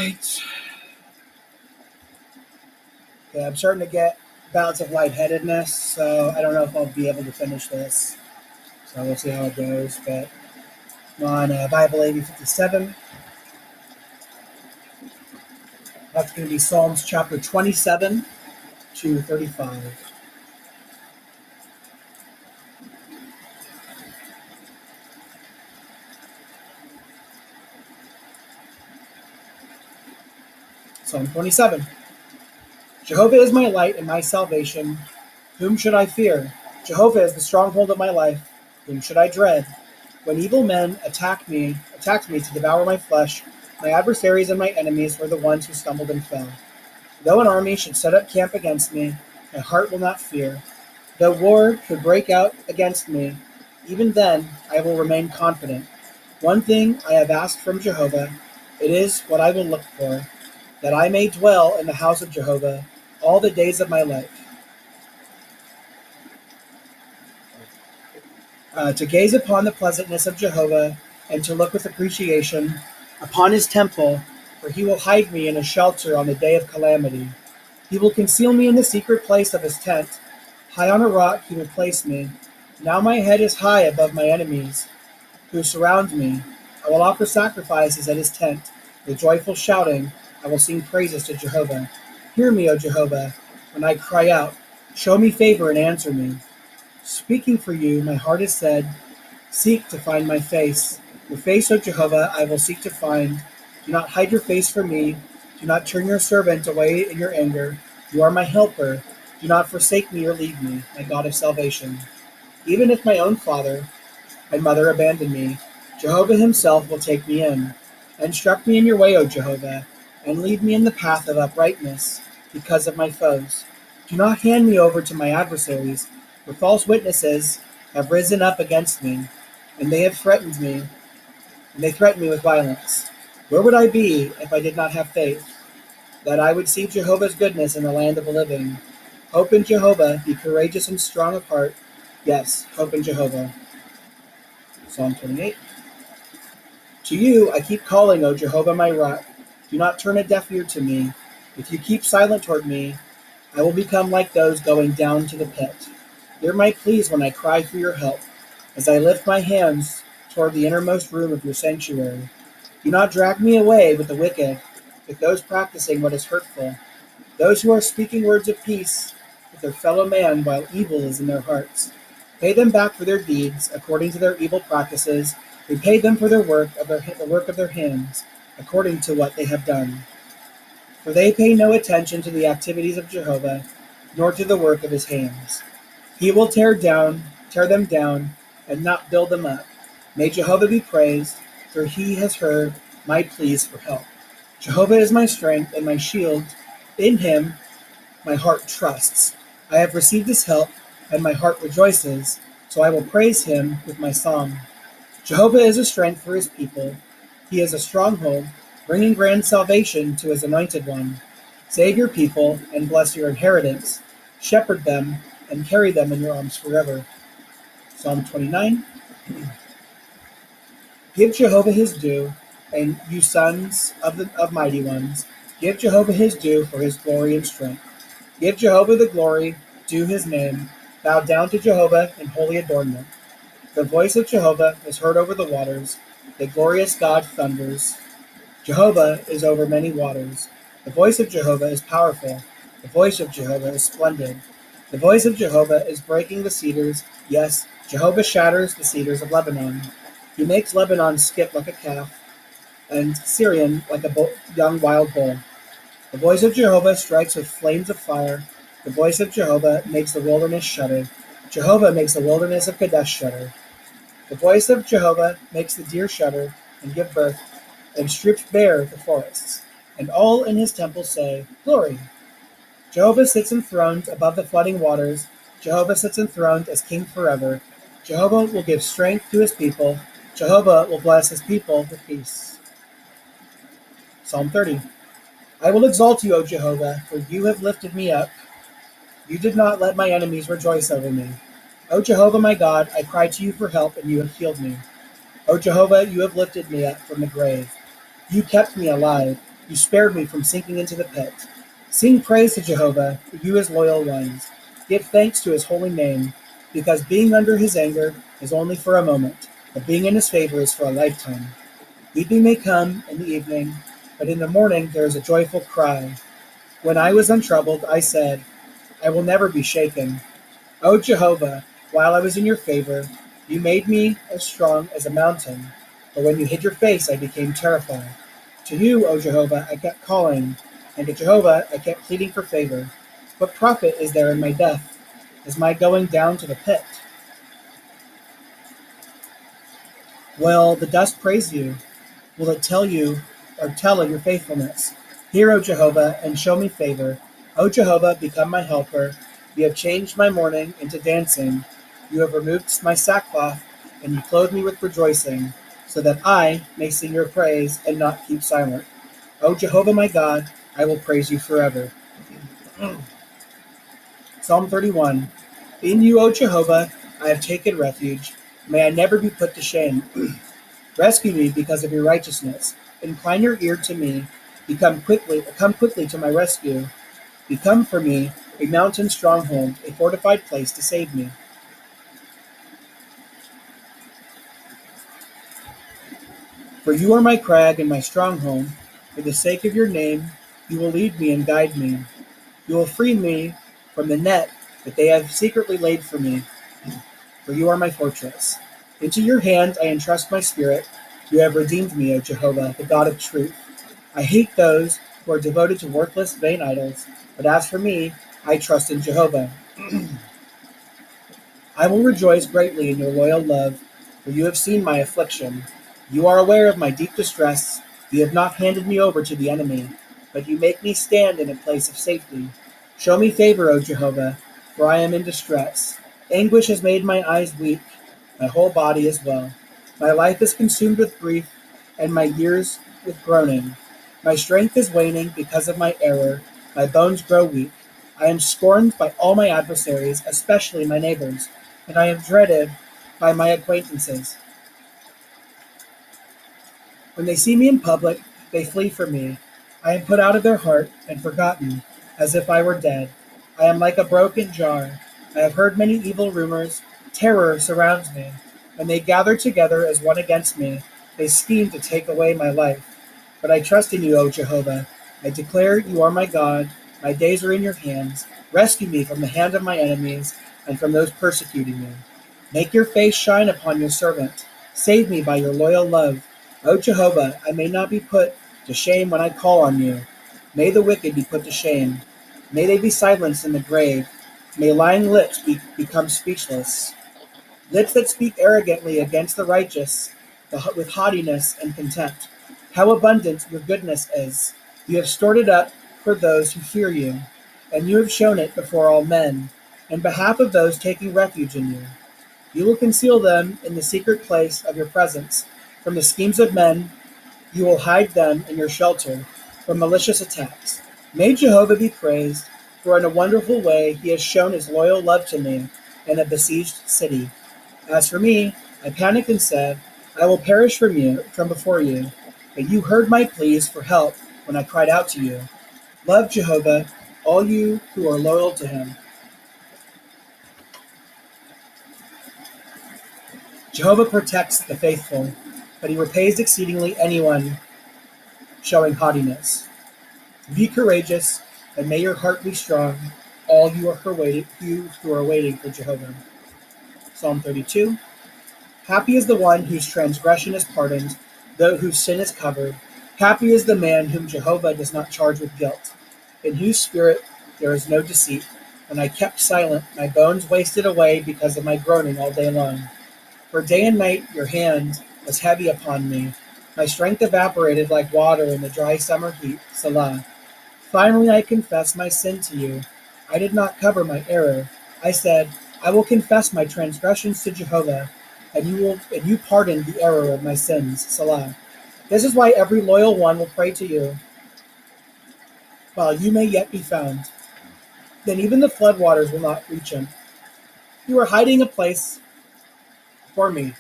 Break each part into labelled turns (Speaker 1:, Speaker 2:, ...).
Speaker 1: right. Okay, I'm starting to get bouts of lightheadedness, so I don't know if I'll be able to finish this. So we'll see how it goes. But I'm on Bible AV57. That's going to be Psalms chapter 27 to 35. Psalm 27. Jehovah is my light and my salvation. Whom should I fear? Jehovah is the stronghold of my life. Whom should I dread? When evil men attacked me to devour my flesh, my adversaries and my enemies were the ones who stumbled and fell. Though an army should set up camp against me, my heart will not fear. Though war could break out against me, even then I will remain confident. One thing I have asked from Jehovah, it is what I will look for, that I may dwell in the house of Jehovah all the days of my life, to gaze upon the pleasantness of Jehovah and to look with appreciation upon his temple, for he will hide me in a shelter on the day of calamity. He will conceal me in the secret place of his tent. High on a rock he will place me. Now my head is high above my enemies who surround me. I will offer sacrifices at his tent. With joyful shouting, I will sing praises to Jehovah. Hear me, O Jehovah, when I cry out. Show me favor and answer me. Speaking for you, my heart has said, seek to find my face. Your face, O Jehovah, I will seek to find. Do not hide your face from me. Do not turn your servant away in your anger. You are my helper. Do not forsake me or leave me, my God of salvation. Even if my own father and mother abandon me, Jehovah himself will take me in. Instruct me in your way, O Jehovah, and lead me in the path of uprightness because of my foes. Do not hand me over to my adversaries, for false witnesses have risen up against me, and they have threatened me, and they threaten me with violence. Where would I be if I did not have faith, that I would see Jehovah's goodness in the land of the living? Hope in Jehovah, be courageous and strong of heart. Yes, hope in Jehovah. Psalm 28. To you I keep calling, O Jehovah my rock. Do not turn a deaf ear to me. If you keep silent toward me, I will become like those going down to the pit. Hear my pleas when I cry for your help, as I lift my hands toward the innermost room of your sanctuary. Do not drag me away with the wicked, with those practicing what is hurtful, those who are speaking words of peace with their fellow man while evil is in their hearts. Pay them back for their deeds according to their evil practices. Repay them for the work of their hands, according to what they have done. For they pay no attention to the activities of Jehovah, nor to the work of his hands. He will tear them down, and not build them up. May Jehovah be praised, for he has heard my pleas for help. Jehovah is my strength and my shield. In him my heart trusts. I have received his help, and my heart rejoices, so I will praise him with my song. Jehovah is a strength for his people. He is a stronghold, bringing grand salvation to his anointed one. Save your people and bless your inheritance. Shepherd them and carry them in your arms forever. Psalm 29. Give Jehovah his due, and you sons of mighty ones, give Jehovah his due for his glory and strength. Give Jehovah the glory due his name. Bow down to Jehovah in holy adornment. The voice of Jehovah is heard over the waters. The glorious God thunders. Jehovah is over many waters. The voice of Jehovah is powerful. The voice of Jehovah is splendid. The voice of Jehovah is breaking the cedars. Yes, Jehovah shatters the cedars of Lebanon. He makes Lebanon skip like a calf, and Syrian like a young wild bull. The voice of Jehovah strikes with flames of fire. The voice of Jehovah makes the wilderness shudder. Jehovah makes the wilderness of Kadesh shudder. The voice of Jehovah makes the deer shudder and give birth, and strips bare the forests. And all in his temple say, Glory! Jehovah sits enthroned above the flooding waters. Jehovah sits enthroned as king forever. Jehovah will give strength to his people. Jehovah will bless his people with peace. Psalm 30. I will exalt you, O Jehovah, for you have lifted me up. You did not let my enemies rejoice over me. O Jehovah my God, I cried to you for help, and you have healed me. O Jehovah, you have lifted me up from the grave. You kept me alive. You spared me from sinking into the pit. Sing praise to Jehovah, you his loyal ones. Give thanks to his holy name, because being under his anger is only for a moment, but being in his favor is for a lifetime. Weeping may come in the evening, but in the morning there is a joyful cry. When I was untroubled, I said, I will never be shaken. O Jehovah, while I was in your favor, you made me as strong as a mountain. But when you hid your face, I became terrified. To you, O Jehovah, I kept calling, and to Jehovah I kept pleading for favor. What profit is there in my death? Is my going down to the pit? Will the dust praise you? Will it tell you or tell of your faithfulness? Hear, O Jehovah, and show me favor. O Jehovah, become my helper. You have changed my mourning into dancing. You have removed my sackcloth, and you clothe me with rejoicing, so that I may sing your praise and not keep silent. O Jehovah, my God, I will praise you forever. Psalm 31. In you, O Jehovah, I have taken refuge. May I never be put to shame. Rescue me because of your righteousness. Incline your ear to me. Come quickly to my rescue. Become for me a mountain stronghold, a fortified place to save me. For you are my crag and my stronghold. For the sake of your name, you will lead me and guide me. You will free me from the net that they have secretly laid for me. For you are my fortress. Into your hand I entrust my spirit. You have redeemed me, O Jehovah, the God of truth. I hate those who are devoted to worthless, vain idols, but as for me, I trust in Jehovah. I will rejoice greatly in your loyal love, for you have seen my affliction. You are aware of my deep distress. You have not handed me over to the enemy, but you make me stand in a place of safety. Show me favor, O Jehovah, for I am in distress. Anguish has made my eyes weak, my whole body as well. My life is consumed with grief, and my years with groaning. My strength is waning because of my error. My bones grow weak. I am scorned by all my adversaries, especially my neighbors, and I am dreaded by my acquaintances. When they see me in public, they flee from me. I am put out of their heart and forgotten, as if I were dead. I am like a broken jar. I have heard many evil rumors. Terror surrounds me. When they gather together as one against me, they scheme to take away my life. But I trust in you, O Jehovah. I declare you are my God. My days are in your hands. Rescue me from the hand of my enemies and from those persecuting me. Make your face shine upon your servant. Save me by your loyal love. O Jehovah, I may not be put to shame when I call on you. May the wicked be put to shame. May they be silenced in the grave. May lying lips become speechless. Lips that speak arrogantly against the righteous, with haughtiness and contempt. How abundant your goodness is! You have stored it up for those who fear you, and you have shown it before all men, in behalf of those taking refuge in you. You will conceal them in the secret place of your presence. From the schemes of men, you will hide them in your shelter from malicious attacks. May Jehovah be praised, for in a wonderful way he has shown his loyal love to me in a besieged city. As for me, I panicked and said, I will perish from before you. But you heard my pleas for help when I cried out to you. Love Jehovah, all you who are loyal to him. Jehovah protects the faithful, but he repays exceedingly anyone showing haughtiness. Be courageous, and may your heart be strong, all you who are waiting for Jehovah. Psalm 32. Happy is the one whose transgression is pardoned, though whose sin is covered. Happy is the man whom Jehovah does not charge with guilt, in whose spirit there is no deceit. When I kept silent, my bones wasted away because of my groaning all day long. For day and night your hand was heavy upon me. My strength evaporated like water in the dry summer heat. Selah. Finally I confess my sin to you. I did not cover my error. I said, I will confess my transgressions to Jehovah, and you pardoned the error of my sins. Selah. This is why every loyal one will pray to you, while you may yet be found. Then even the floodwaters will not reach him. You are hiding a place for me.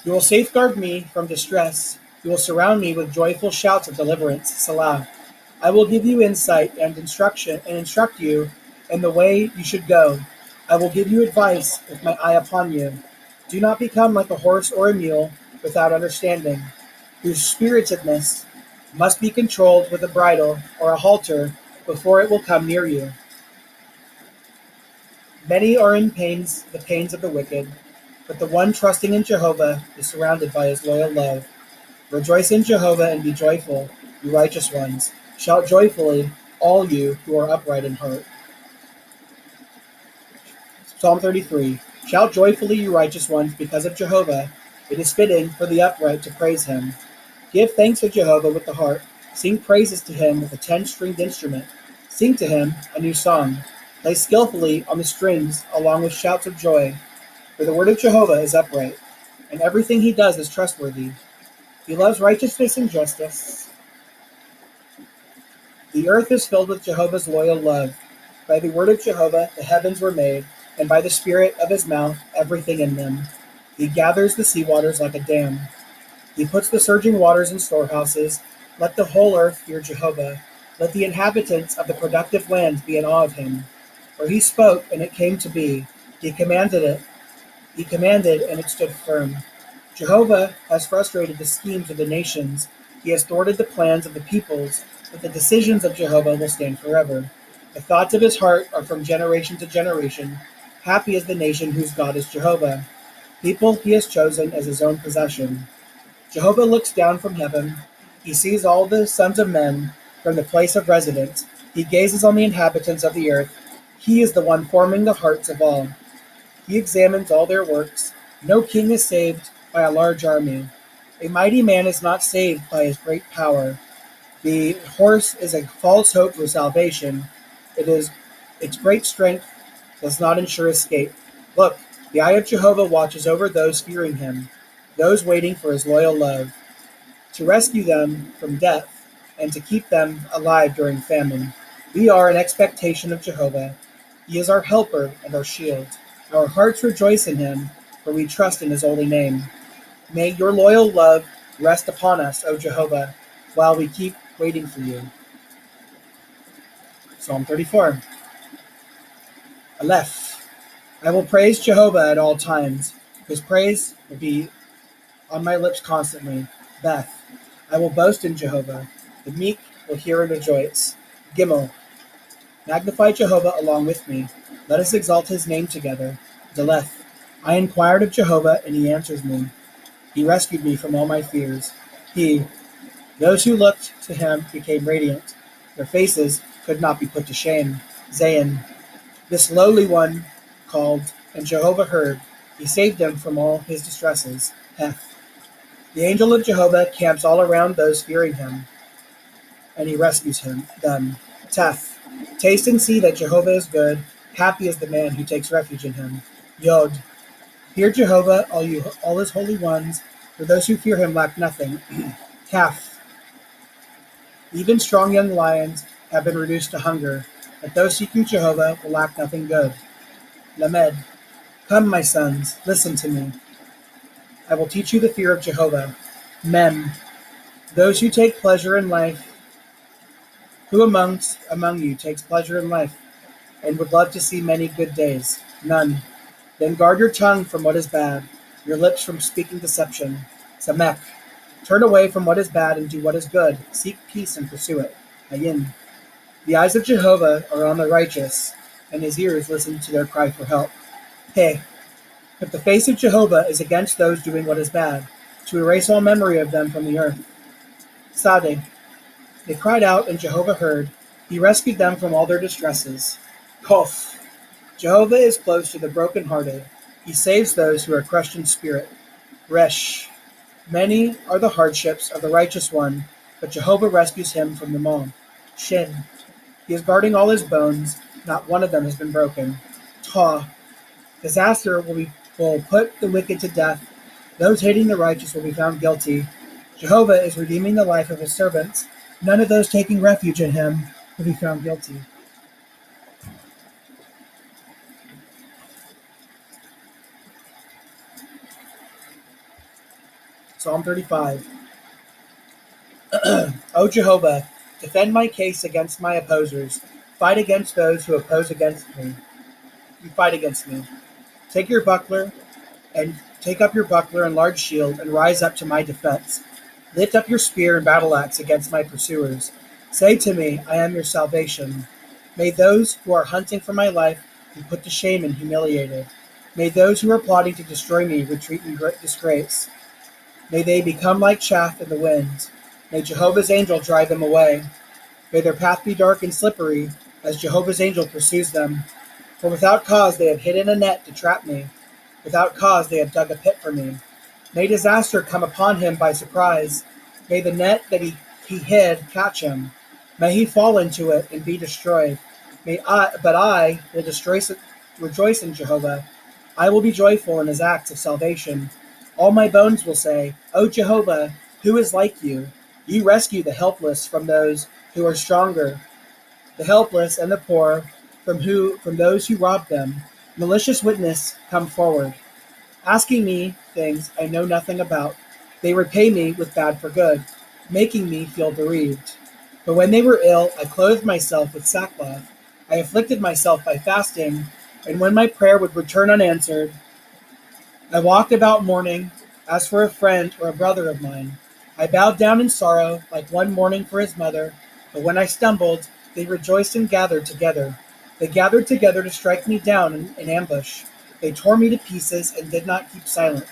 Speaker 1: You will safeguard me from distress. You will surround me with joyful shouts of deliverance. Salah. I will give you insight and instruct you in the way you should go. I will give you advice with my eye upon you. Do not become like a horse or a mule without understanding, whose spiritedness must be controlled with a bridle or a halter before it will come near you. Many are in the pains of the wicked, but the one trusting in Jehovah is surrounded by his loyal love. Rejoice in Jehovah and be joyful, you righteous ones. Shout joyfully, all you who are upright in heart. Psalm 33. Shout joyfully, you righteous ones, because of Jehovah. It is fitting for the upright to praise him. Give thanks to Jehovah with the harp. Sing praises to him with a 10-stringed instrument. Sing to him a new song. Play skillfully on the strings along with shouts of joy. For the word of Jehovah is upright, and everything he does is trustworthy. He loves righteousness and justice. The earth is filled with Jehovah's loyal love. By the word of Jehovah the heavens were made, and by the spirit of his mouth everything in them. He gathers the sea waters like a dam. He puts the surging waters in storehouses. Let the whole earth fear Jehovah. Let the inhabitants of the productive lands be in awe of him. For he spoke, and it came to be. He commanded it. He commanded, and it stood firm. Jehovah has frustrated the schemes of the nations. He has thwarted the plans of the peoples, but the decisions of Jehovah will stand forever. The thoughts of his heart are from generation to generation. Happy is the nation whose God is Jehovah, people he has chosen as his own possession. Jehovah looks down from heaven. He sees all the sons of men from the place of residence. He gazes on the inhabitants of the earth. He is the one forming the hearts of all. He examines all their works. No king is saved by a large army. A mighty man is not saved by his great power. The horse is a false hope for salvation. Its great strength does not ensure escape. Look, the eye of Jehovah watches over those fearing him, those waiting for his loyal love, to rescue them from death and to keep them alive during famine. We are in expectation of Jehovah. He is our helper and our shield. Our hearts rejoice in him, for we trust in his holy name. May your loyal love rest upon us, O Jehovah, while we keep waiting for you. Psalm 34. Aleph. I will praise Jehovah at all times. His praise will be on my lips constantly. Beth. I will boast in Jehovah. The meek will hear and rejoice. Gimel. Magnify Jehovah along with me. Let us exalt his name together. Deleth. I inquired of Jehovah, and he answers me. He rescued me from all my fears. Those who looked to him became radiant. Their faces could not be put to shame. Zayin. This lowly one called, and Jehovah heard. He saved him from all his distresses. Heth. The angel of Jehovah camps all around those fearing him, and he rescues them. Teth. Taste and see that Jehovah is good. Happy is the man who takes refuge in him. Yod. Fear Jehovah, all his holy ones, for those who fear him lack nothing. Kaf. Even strong young lions have been reduced to hunger, but those seeking Jehovah will lack nothing good. Lamed. Come, my sons, listen to me. I will teach you the fear of Jehovah. Mem. Those who take pleasure in life, who among you takes pleasure in life, and would love to see many good days? None. Then guard your tongue from what is bad, your lips from speaking deception. Samek. Turn away from what is bad and do what is good. Seek peace and pursue it. Ayin. The eyes of Jehovah are on the righteous, and his ears listen to their cry for help. Hey. But the face of Jehovah is against those doing what is bad, to erase all memory of them from the earth. Sadeh. They cried out, and Jehovah heard. He rescued them from all their distresses. Kof. Jehovah is close to the brokenhearted. He saves those who are crushed in spirit. Resh. Many are the hardships of the righteous one, but Jehovah rescues him from them all. Shin. He is guarding all his bones. Not one of them has been broken. Ta. Disaster will put the wicked to death. Those hating the righteous will be found guilty. Jehovah is redeeming the life of his servants. None of those taking refuge in him will be found guilty. Psalm 35. O Jehovah, defend my case against my opposers. Fight against those who oppose against me. You fight against me. Take your buckler and take up your buckler and large shield and rise up to my defense. Lift up your spear and battle axe against my pursuers. Say to me, I am your salvation. May those who are hunting for my life be put to shame and humiliated. May those who are plotting to destroy me retreat in great disgrace. May they become like chaff in the wind. May Jehovah's angel drive them away. May their path be dark and slippery as Jehovah's angel pursues them. For without cause they have hidden a net to trap me. Without cause they have dug a pit for me. May disaster come upon him by surprise. May the net that he hid catch him. May he fall into it and be destroyed. But I will rejoice in Jehovah. I will be joyful in his acts of salvation. All my bones will say, O Jehovah, who is like you? You rescue the helpless from those who are stronger, the helpless and the poor from those who rob them. Malicious witness come forward, asking me things I know nothing about. They repay me with bad for good, making me feel bereaved. But when they were ill, I clothed myself with sackcloth. I afflicted myself by fasting, and when my prayer would return unanswered, I walked about mourning, as for a friend or a brother of mine. I bowed down in sorrow, like one mourning for his mother. But when I stumbled, they rejoiced and gathered together. They gathered together to strike me down in ambush. They tore me to pieces and did not keep silent.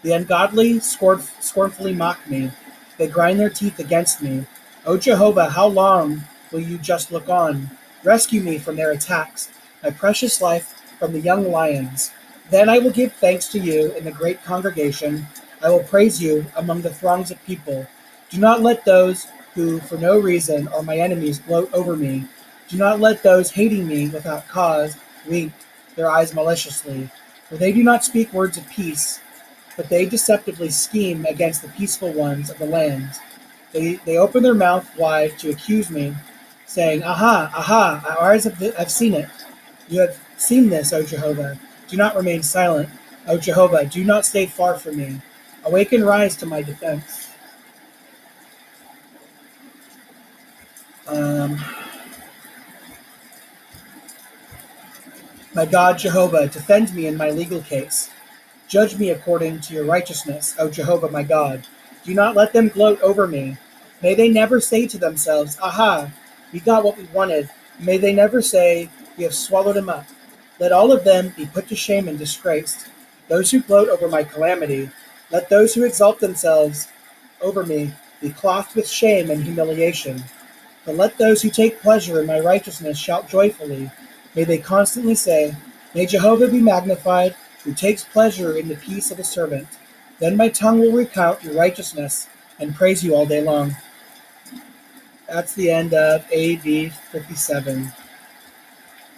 Speaker 1: The ungodly scornfully mock me. They grind their teeth against me. O Jehovah, how long will you just look on? Rescue me from their attacks, my precious life from the young lions. Then I will give thanks to you in the great congregation. I will praise you among the throngs of people. Do not let those who for no reason are my enemies gloat over me. Do not let those hating me without cause wink their eyes maliciously. For they do not speak words of peace, but they deceptively scheme against the peaceful ones of the land. They open their mouth wide to accuse me, saying, Aha, aha, our eyes have seen it. You have seen this, O Jehovah. Do not remain silent. O Jehovah, do not stay far from me. Awake and rise to my defense. My God, Jehovah, defend me in my legal case. Judge me according to your righteousness, O Jehovah, my God. Do not let them gloat over me. May they never say to themselves, Aha, we got what we wanted. May they never say, We have swallowed him up. Let all of them be put to shame and disgraced. Those who gloat over my calamity, let those who exalt themselves over me be clothed with shame and humiliation. But let those who take pleasure in my righteousness shout joyfully. May they constantly say, May Jehovah be magnified, who takes pleasure in the peace of his servant. Then my tongue will recount your righteousness and praise you all day long. That's the end of AV 57.